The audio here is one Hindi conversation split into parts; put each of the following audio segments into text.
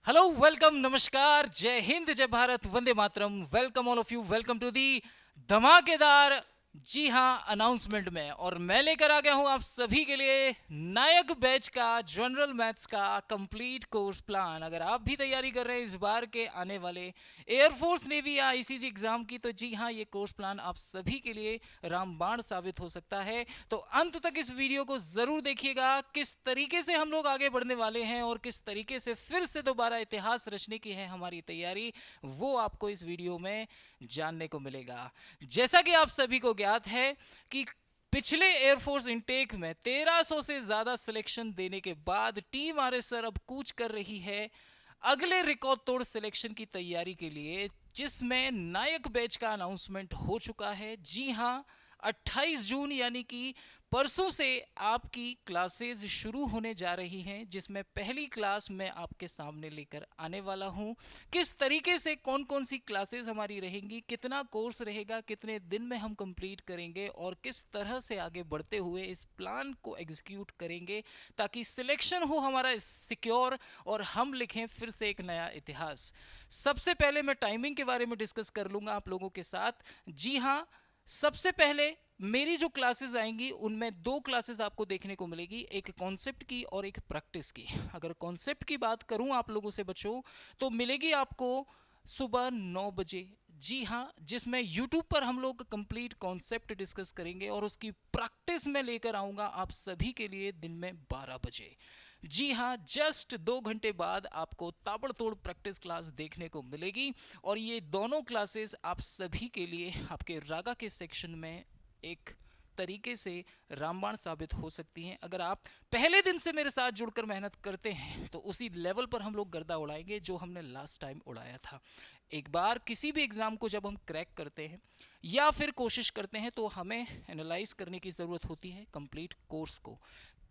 हेलो, वेलकम, नमस्कार, जय हिंद, जय भारत, वंदे मातरम। Welcome all of you, welcome to the धमाकेदार, जी हाँ, अनाउंसमेंट में। और मैं लेकर आ गया हूं आप सभी के लिए नायक बैच का जनरल मैथ्स का कंप्लीट कोर्स प्लान। अगर आप भी तैयारी कर रहे हैं इस बार के आने वाले एयरफोर्स, नेवी या आईसीसी एग्जाम की, तो जी हाँ, ये कोर्स प्लान आप सभी के लिए रामबाण साबित हो सकता है। तो अंत तक इस वीडियो को जरूर देखिएगा, किस तरीके से हम लोग आगे बढ़ने वाले हैं और किस तरीके से फिर से दोबारा इतिहास रचने की है हमारी तैयारी, वो आपको इस वीडियो में जानने को मिलेगा। जैसा कि आप सभी को ज्ञात है कि पिछले एयरफोर्स इनटेक में 1300 से ज्यादा सिलेक्शन देने के बाद टीम आरएसआर अब कूच कर रही है अगले रिकॉर्ड तोड़ सिलेक्शन की तैयारी के लिए, जिसमें नायक बैच का अनाउंसमेंट हो चुका है। जी हां, 28 जून यानी कि परसों से आपकी क्लासेस शुरू होने जा रही हैं, जिसमें पहली क्लास मैं आपके सामने लेकर आने वाला हूं। किस तरीके से कौन कौन सी क्लासेस हमारी रहेंगी, कितना कोर्स रहेगा, कितने दिन में हम कंप्लीट करेंगे और किस तरह से आगे बढ़ते हुए इस प्लान को एग्जीक्यूट करेंगे ताकि सिलेक्शन हो हमारा सिक्योर और हम लिखें फिर से एक नया इतिहास। सबसे पहले मैं टाइमिंग के बारे में डिस्कस कर लूंगा आप लोगों के साथ। जी हाँ, सबसे पहले मेरी जो क्लासेस आएंगी उनमें दो क्लासेस आपको देखने को मिलेगी, एक कॉन्सेप्ट की और एक प्रैक्टिस की। अगर कॉन्सेप्ट की बात करूं आप लोगों से बच्चों, तो मिलेगी आपको सुबह 9 बजे। जी हाँ, जिसमें यूट्यूब पर हम लोग कंप्लीट कॉन्सेप्ट डिस्कस करेंगे और उसकी प्रैक्टिस में लेकर आऊंगा आप सभी के लिए दिन में 12 बजे। जी हाँ, जस्ट 2 घंटे बाद आपको ताबड़तोड़ प्रैक्टिस क्लास देखने को मिलेगी। और ये दोनों क्लासेस आप सभी के लिए आपके रागा के सेक्शन में एक तरीके से रामबाण साबित हो सकती हैं। अगर आप पहले दिन से मेरे साथ जुड़कर मेहनत करते हैं तो उसी लेवल पर हम लोग गर्दा उड़ाएंगे जो हमने लास्ट टाइम उड़ाया था। एक बार किसी भी एग्जाम को जब हम क्रैक करते हैं या फिर कोशिश करते हैं तो हमें एनालाइज करने की ज़रूरत होती है कंप्लीट कोर्स को।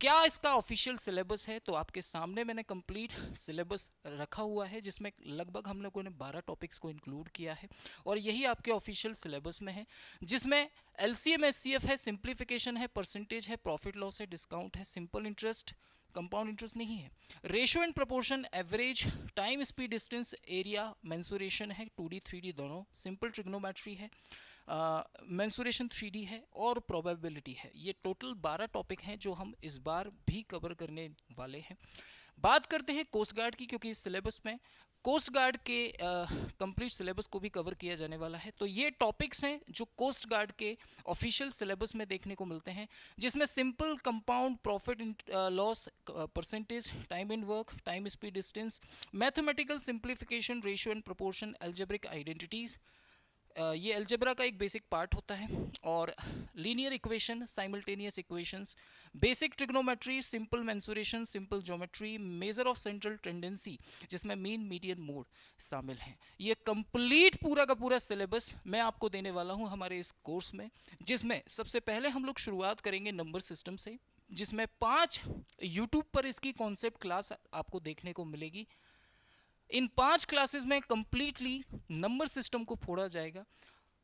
क्या इसका ऑफिशियल सिलेबस है? तो आपके सामने मैंने कंप्लीट सिलेबस रखा हुआ है, जिसमें लगभग हम लोगों ने 12 टॉपिक्स को इंक्लूड किया है और यही आपके ऑफिशियल सिलेबस में है, जिसमें एलसीएम एचसीएफ है, सिंप्लीफिकेशन है, परसेंटेज है, प्रॉफिट लॉस है, डिस्काउंट है, सिंपल इंटरेस्ट, कंपाउंड इंटरेस्ट नहीं है, ratio and proportion, average, time speed distance, area, mensuration है, 2D 3D दोनों, सिंपल ट्रिग्नोमेट्री है, मेंसुरेशन 3D है और प्रोबेबिलिटी है। ये टोटल 12 टॉपिक हैं जो हम इस बार भी कवर करने वाले हैं। बात करते हैं कोस्ट गार्ड की, क्योंकि इस सिलेबस में कोस्ट गार्ड के कंप्लीट सिलेबस को भी कवर किया जाने वाला है। तो ये टॉपिक्स हैं जो कोस्ट गार्ड के ऑफिशियल सिलेबस में देखने को मिलते हैं, जिसमें simple, compound, profit loss, percentage, time in work, time speed distance, mathematical simplification, ratio and proportion, algebraic identities, ये अलजेब्रा का एक बेसिक पार्ट होता है, और linear equation, simultaneous equations, basic trigonometry, simple mensuration, simple geometry, measure of central tendency, जिसमें मीन, मीडियन, मोड शामिल हैं। ये कंप्लीट पूरा का पूरा सिलेबस मैं आपको देने वाला हूं हमारे इस कोर्स में, जिसमें सबसे पहले हम लोग शुरुआत करेंगे नंबर सिस्टम से, जिसमें 5 यूट्यूब पर इसकी कॉन्सेप्ट क्लास आपको देखने को मिलेगी। इन 5 क्लासेस में कंप्लीटली नंबर सिस्टम को फोड़ा जाएगा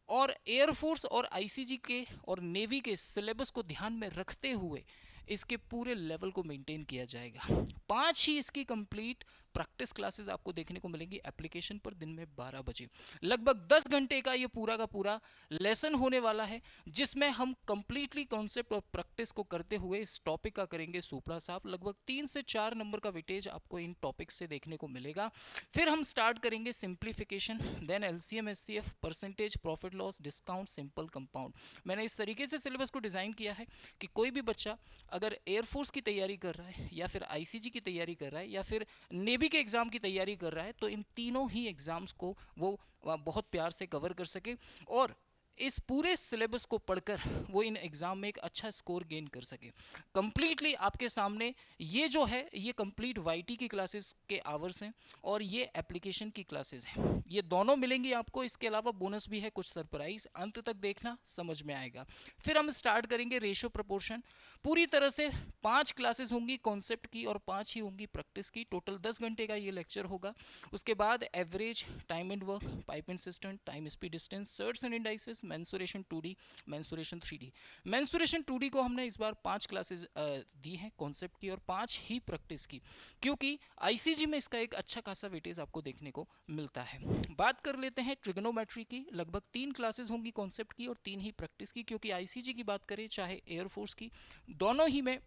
और एयरफोर्स और आईसीजी के और नेवी के सिलेबस को ध्यान में रखते हुए इसके पूरे लेवल को मेंटेन किया जाएगा। 5 ही इसकी कंप्लीट प्रैक्टिस क्लासेस आपको देखने को मिलेंगी एप्लीकेशन पर दिन में 12 बजे। लगभग 10 घंटे का ये पूरा का पूरा लेसन होने वाला है, जिसमें हम कंप्लीटली कॉन्सेप्ट और प्रैक्टिस को करते हुए इस टॉपिक का करेंगे सुपड़ा साफ। लगभग 3 से 4 नंबर का वेटेज आपको इन टॉपिक्स से देखने को मिलेगा। फिर हम स्टार्ट करेंगे simplification, then LCM HCF, percentage, profit loss, discount, simple, compound. मैंने इस तरीके से सिलेबस को डिज़ाइन किया है कि कोई भी बच्चा अगर एयरफोर्स की तैयारी कर रहा है या फिर आईसीजी की तैयारी कर रहा है या फिर नेवी के एग्ज़ाम की तैयारी कर रहा है, तो इन तीनों ही एग्ज़ाम्स को वो बहुत प्यार से कवर कर सके और इस पूरे सिलेबस को पढ़कर वो इन एग्ज़ाम में एक अच्छा स्कोर गेन कर सके। कंप्लीटली आपके सामने ये जो है ये कंप्लीट वाईटी की क्लासेस के आवर्स हैं और ये एप्लीकेशन की क्लासेस हैं। ये दोनों मिलेंगी आपको, इसके अलावा बोनस भी है, कुछ सरप्राइज, अंत तक देखना, समझ में आएगा। फिर हम स्टार्ट करेंगे रेशियो प्रोपोर्शन। पूरी तरह से 5 क्लासेस होंगी कॉन्सेप्ट की और 5 ही होंगी प्रैक्टिस की। टोटल 10 घंटे का ये लेक्चर होगा। उसके बाद average, time and work, pipe and system, time speed distance, shirts and indices, classes, mensuration 2D, mensuration 3D। Mensuration 2D को हमने इस बार 5 क्लासेस दी हैं कॉन्सेप्ट की और 5 ही प्रैक्टिस की, क्योंकि आईसीजी में इसका एक अच्छा खासा वेटेज आपको देखने को मिलता है। बात कर लेते हैं ट्रिग्नोमेट्री की। लगभग 3 क्लासेस होंगी कॉन्सेप्ट की और 3 ही प्रैक्टिस की, क्योंकि आईसीजी की बात करें चाहे एयरफोर्स की, दोनों ही में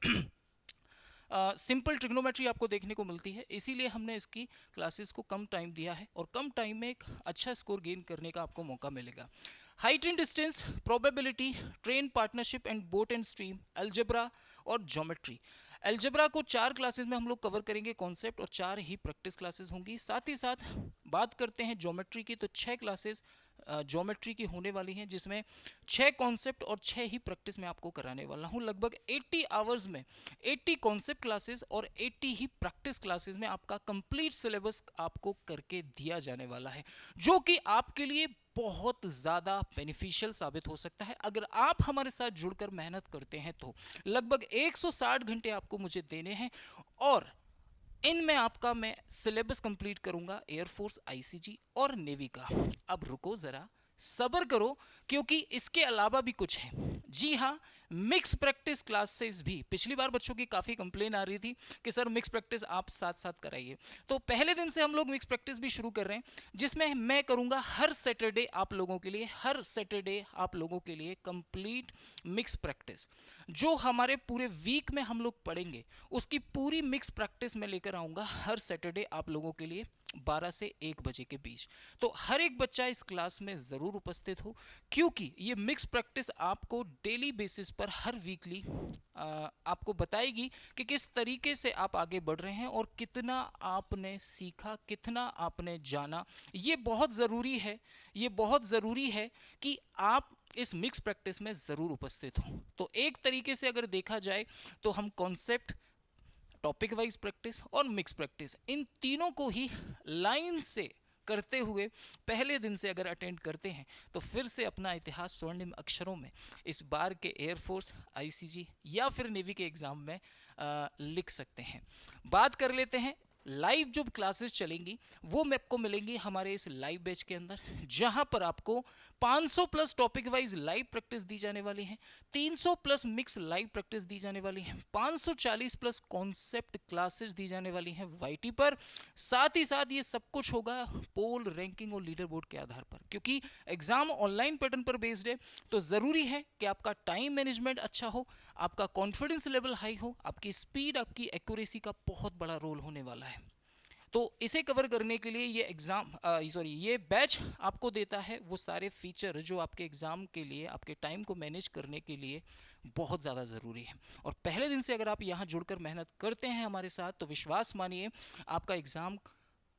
सिंपल ट्रिग्नोमेट्री आपको देखने को मिलती है, इसीलिए हमने इसकी क्लासेस को कम टाइम दिया है और कम टाइम में एक अच्छा स्कोर गेन करने का आपको मौका मिलेगा। Height and distance, probability, train, partnership and boat and stream, algebra और ज्योमेट्री। अलजेब्रा को 4 क्लासेस में हम लोग कवर करेंगे कॉन्सेप्ट और 4 ही प्रैक्टिस क्लासेस होंगी। साथ ही साथ बात करते हैं ज्योमेट्री की, तो 6 क्लासेस ज्योमेट्री की होने वाली हैं, जिसमें 6 कॉन्सेप्ट और 6 ही प्रैक्टिस में आपको कराने वाला हूं। लगभग 80 आवर्स में 80 कॉन्सेप्ट क्लासेस और 80 ही प्रैक्टिस क्लासेस में आपका कंप्लीट सिलेबस आपको करके दिया जाने वाला है, जो कि आपके लिए बहुत ज़्यादा बेनिफिशियल साबित हो सकता है। अगर आप हमारे साथ जुड़कर मेहनत करते हैं तो लगभग 160 घंटे आपको मुझे देने हैं और इनमें आपका मैं सिलेबस कंप्लीट करूंगा एयरफोर्स, आईसीजी और नेवी का। अब रुको ज़रा, सब्र करो, क्योंकि इसके अलावा भी कुछ है। जी हाँ, मिक्स प्रैक्टिस क्लासेस भी। पिछली बार बच्चों की काफ़ी कंप्लेन आ रही थी कि सर मिक्स प्रैक्टिस आप साथ साथ कराइए, तो पहले दिन से हम लोग मिक्स प्रैक्टिस भी शुरू कर रहे हैं, जिसमें मैं करूंगा हर सैटरडे आप लोगों के लिए, हर सैटरडे आप लोगों के लिए कंप्लीट मिक्स प्रैक्टिस। जो हमारे पूरे वीक में हम लोग पढ़ेंगे उसकी पूरी मिक्स प्रैक्टिस में लेकर आऊँगा हर सैटरडे आप लोगों के लिए 12 से 1 बजे के बीच। तो हर एक बच्चा इस क्लास में ज़रूर उपस्थित हो, क्योंकि ये मिक्स प्रैक्टिस आपको डेली बेसिस पर हर वीकली आपको बताएगी कि किस तरीके से आप आगे बढ़ रहे हैं और कितना आपने सीखा, कितना आपने जाना। ये बहुत ज़रूरी है, ये बहुत ज़रूरी है कि आप इस मिक्स प्रैक्टिस में ज़रूर उपस्थित हो। तो एक तरीके से अगर देखा जाए तो हम कॉन्सेप्ट, टॉपिक वाइज प्रैक्टिस और मिक्स प्रैक्टिस, इन तीनों को ही लाइन से करते हुए पहले दिन से अगर अटेंड करते हैं तो फिर से अपना इतिहास स्वर्णिम अक्षरों में इस बार के एयरफोर्स, आईसीजी या फिर नेवी के एग्ज़ाम में लिख सकते हैं। बात कर लेते हैं लाइव जो क्लासेस चलेंगी वो मैं आपको मिलेंगी हमारे इस लाइव बैच के अंदर, जहां पर आपको 500 plus topic wise live practice दी जाने वाली है, 300 प्लस मिक्स लाइव प्रैक्टिस दी जाने वाली है, 540 प्लस कॉन्सेप्ट क्लासेस दी जाने वाली हैं वाईटी पर। साथ ही साथ ये सब कुछ होगा पोल, रैंकिंग और लीडर बोर्ड के आधार पर, क्योंकि एग्जाम ऑनलाइन पैटर्न पर बेस्ड है, तो ज़रूरी है कि आपका टाइम मैनेजमेंट अच्छा हो, आपका कॉन्फिडेंस लेवल हाई हो, आपकी स्पीड, आपकी एक्यूरेसी का बहुत बड़ा रोल होने वाला है। तो इसे कवर करने के लिए ये बैच आपको देता है वो सारे फीचर जो आपके एग्ज़ाम के लिए, आपके टाइम को मैनेज करने के लिए बहुत ज़्यादा ज़रूरी है। और पहले दिन से अगर आप यहाँ जुड़कर मेहनत करते हैं हमारे साथ, तो विश्वास मानिए आपका एग्ज़ाम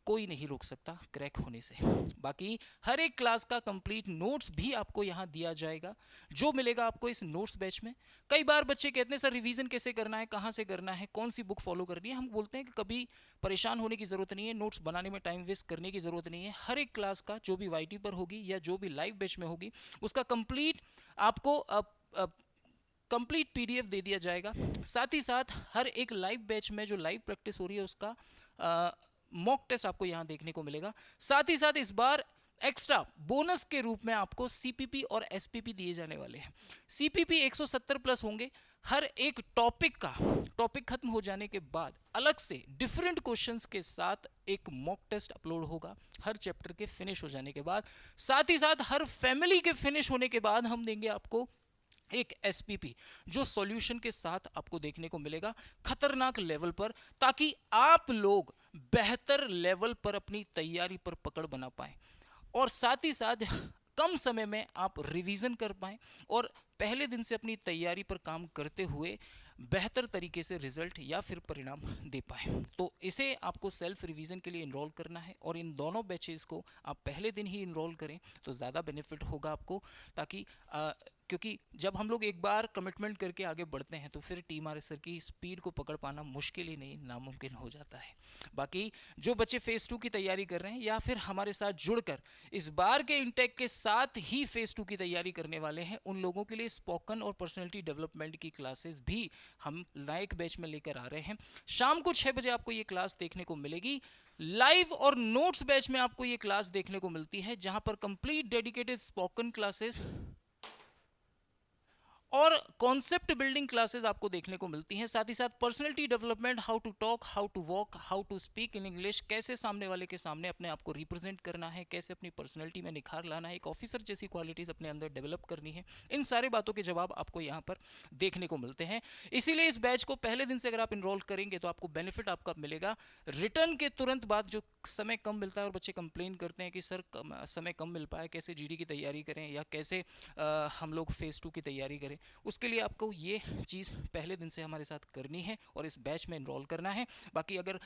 कोई नहीं रोक सकता क्रैक होने से। बाकी हर एक क्लास का कंप्लीट नोट्स भी आपको यहाँ दिया जाएगा, जो मिलेगा आपको इस नोट्स बैच में। कई बार बच्चे कहते हैं सर रिवीजन कैसे करना है, कहाँ से करना है, कौन सी बुक फॉलो करनी है। हम बोलते हैं कि कभी परेशान होने की ज़रूरत नहीं है, नोट्स बनाने में टाइम वेस्ट करने की ज़रूरत नहीं है। हर एक क्लास का जो भी वाईटी पर होगी या जो भी लाइव बैच में होगी उसका कंप्लीट आपको कंप्लीट पीडीएफ दे दिया जाएगा। साथ ही साथ हर एक लाइव बैच में जो लाइव प्रैक्टिस हो रही है उसका मॉक टेस्ट आपको यहाँ देखने को मिलेगा। साथ ही साथ इस बार एक्स्ट्रा बोनस के रूप में आपको सीपीपी और एसपीपी दिए जाने वाले हैं। सीपीपी 170 प्लस होंगे। हर एक टॉपिक खत्म हो जाने के बाद अलग से डिफरेंट क्वेश्चंस के साथ एक मॉक टेस्ट अपलोड होगा हर चैप्टर के फिनिश हो जाने के बाद। साथ ही साथ हर फैमिली के फिनिश होने के बाद हम देंगे आपको एक एसपीपी, जो सॉल्यूशन के साथ आपको देखने को मिलेगा खतरनाक लेवल पर, ताकि आप लोग बेहतर लेवल पर अपनी तैयारी पर पकड़ बना पाएं और साथ ही साथ कम समय में आप रिवीजन कर पाएं और पहले दिन से अपनी तैयारी पर काम करते हुए बेहतर तरीके से रिजल्ट या फिर परिणाम दे पाएँ। तो इसे आपको सेल्फ रिवीजन के लिए इनरोल करना है और इन दोनों बैचेस को आप पहले दिन ही इनरोल करें तो ज़्यादा बेनिफिट होगा आपको, ताकि क्योंकि जब हम लोग एक बार कमिटमेंट करके आगे बढ़ते हैं तो फिर टीम आर सर की स्पीड को पकड़ पाना मुश्किल ही नहीं नामुमकिन हो जाता है। बाकी जो बच्चे फेज़ 2 की तैयारी कर रहे हैं या फिर हमारे साथ जुड़कर इस बार के इंटेक के साथ ही फेज़ 2 की तैयारी करने वाले हैं, उन लोगों के लिए स्पोकन और पर्सनैलिटी डेवलपमेंट की क्लासेस भी हम नए बैच में लेकर आ रहे हैं। शाम को 6 बजे आपको ये क्लास देखने को मिलेगी। लाइव और नोट्स बैच में आपको ये क्लास देखने को मिलती है, जहां पर कंप्लीट डेडिकेटेड स्पोकन क्लासेस और कॉन्सेप्ट बिल्डिंग क्लासेस आपको देखने को मिलती हैं। साथ ही साथ personality development, how to talk, how to walk, how to speak in English, कैसे सामने वाले के सामने अपने आप को रिप्रेजेंट करना है, कैसे अपनी पर्सनैलिटी में निखार लाना है, एक ऑफिसर जैसी क्वालिटीज़ अपने अंदर डेवलप करनी है। इन सारे बातों के जवाब आपको यहाँ पर देखने को मिलते हैं। इसीलिए इस बैच को पहले दिन से अगर आप इनरोल करेंगे तो आपको बेनिफिट आपका मिलेगा। रिटर्न के तुरंत बाद जो समय कम मिलता है और बच्चे कंप्लेन करते हैं कि सर समय कम मिल पाया, कैसे जीडी की तैयारी करें या कैसे हम लोग फेज़ 2 की तैयारी करें, उसके लिए आपको ये चीज़ पहले दिन से हमारे साथ करनी है और इस बैच में इनरोल करना है। बाकी अगर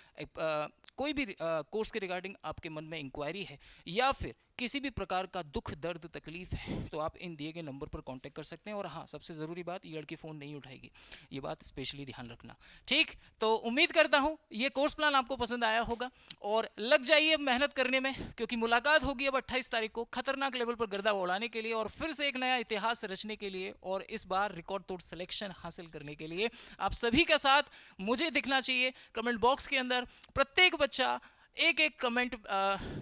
कोई भी कोर्स के रिगार्डिंग आपके मन में इंक्वायरी है या फिर किसी भी प्रकार का दुख दर्द तकलीफ है तो आप इन दिए गए नंबर पर कांटेक्ट कर सकते हैं। और हाँ, सबसे ज़रूरी बात, ये लड़की फ़ोन नहीं उठाएगी, ये बात स्पेशली ध्यान रखना। ठीक, तो उम्मीद करता हूँ ये कोर्स प्लान आपको पसंद आया होगा और लग जाइए मेहनत करने में, क्योंकि मुलाकात होगी अब 28 तारीख को खतरनाक लेवल पर गर्दा उड़ाने के लिए और फिर से एक नया इतिहास रचने के लिए और इस बार रिकॉर्ड तोड़ सिलेक्शन हासिल करने के लिए। आप सभी का साथ मुझे दिखना चाहिए। कमेंट बॉक्स के अंदर प्रत्येक बच्चा एक एक कमेंट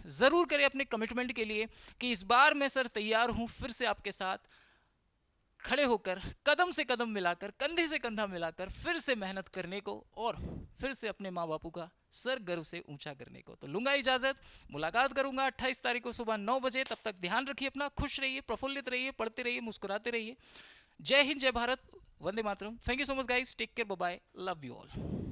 ज़रूर करें अपने कमिटमेंट के लिए कि इस बार मैं सर तैयार हूँ फिर से आपके साथ खड़े होकर, कदम से कदम मिलाकर, कंधे से कंधा मिलाकर फिर से मेहनत करने को और फिर से अपने माँ बापू का सर गर्व से ऊंचा करने को। तो लूंगा इजाज़त, मुलाकात करूंगा 28 तारीख को सुबह 9 बजे। तब तक ध्यान रखिए अपना, खुश रहिए, प्रफुल्लित रहिए, पढ़ते रहिए, मुस्कुराते रहिए। जय हिंद, जय भारत, वंदे मातरम। Thank you so much guys, take care, bye bye, love you all.